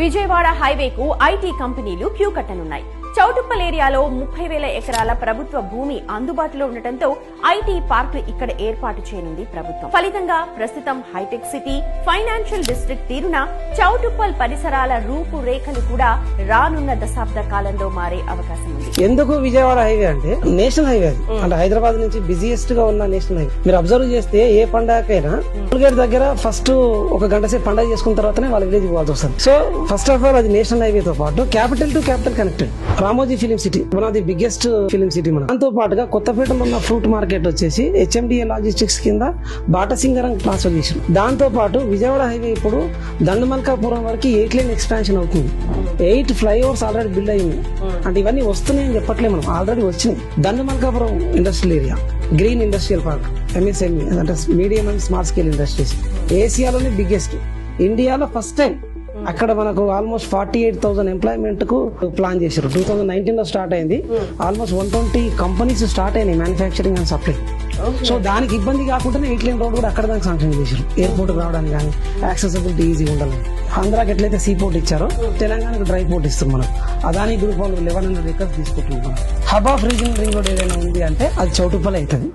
Vijayawada హైవేకు IT కంపెనీలు queue కట్టనున్నాయి. Choutuppal ఏరియాలో 30,000 ఎకరాల ప్రభుత్వ భూమి అందుబాటులో ఉండటంతో ఐటీ పార్క్ ఇక్కడ ఏర్పాటు చేయనుంది ప్రభుత్వం. ఫలితంగా ప్రస్తుతం హైటెక్ సిటీ, ఫైనాన్షియల్ డిస్ట్రిక్ట్ తీరున చౌటుప్పల్ పరిసరాల రూపురేఖలు కూడా రానున్న దశాబ్ద కాలంలో మారే అవకాశం ఉంది. ఎందుకు విజయవాడ హైవే అంటే నేషనల్ హైవే, అంటే హైదరాబాద్ నుంచి బిజీయెస్ట్ గా ఉన్న నేషనల్ హైవే. మీరు అబ్జర్వ్ చేస్తే ఏ పండగకైనా టోల్గేట్ దగ్గర ఫస్ట్ ఒక గంట సేపు పండగ చేసుకున్న తర్వాతనే వాళ్ళ విలేజ్ పోవాల్సి వస్తుంది. సో ఫస్ట్ ఆఫ్ ఆల్ అది నేషనల్ హైవే తో పాటు capital to capital connected. Ramoji film city one of the biggest film city. మనం దాంతో పాటుగా కొత్తపేటలో ఉన్న ఫ్రూట్ మార్కెట్ వచ్చేసి HMDA లాజిస్టిక్స్ కింద బాటసింగరం ట్రాన్స్ఫర్ చేశారు. దాంతో పాటు విజయవాడ హైవే ఇప్పుడు దండమల్కాపురం వరకు 8 లేన్ ఎక్స్పాన్షన్ అవుతుంది. 8 ఫ్లైఓవర్స్ ఆల్రెడీ బిల్డ్ అయ్యింది. అంటే ఇవన్నీ వస్తున్నాయని చెప్పట్లేదు, మనం ఆల్రెడీ వచ్చినాయి. Dandumalkapuram industrial area, green industrial park, MSME అంటే medium and small scale industries ఏసియాలోనే బిగ్గెస్ట్. ఇండియాలో ఫస్ట్ టైం అక్కడ మనకు ఆల్మోస్ట్ 48,000 ఎంప్లాయ్మెంట్ కు ప్లాన్ చేశారు. 2019 లో స్టార్ట్ అయింది. ఆల్మోస్ట్ 120 కంపెనీస్ స్టార్ట్ అయినాయి మ్యానుఫ్యాక్చరింగ్ అండ్ సప్లై. సో దానికి ఇబ్బంది కాకుండా 8 లేన్ రోడ్ కూడా అక్కడ దానికి శాంక్షన్ చేశారు. ఎయిర్పోర్ట్ రావడానికి కానీ యాక్సెసిబిలిటీ ఈజీగా ఉండాలని. ఆంధ్రాకి ఎట్లయితే సీ పోర్ట్ ఇచ్చారో తెలంగాణకు డ్రై పోర్ట్ ఇస్తాం మనం. అదాని గ్రూప్ వాళ్ళు 1100 ఎకర్స్ తీసుకుంటున్నాం. Hub of regional ring road ఏదైనా ఉంది అంటే అది చౌటుప్పల్ అవుతుంది.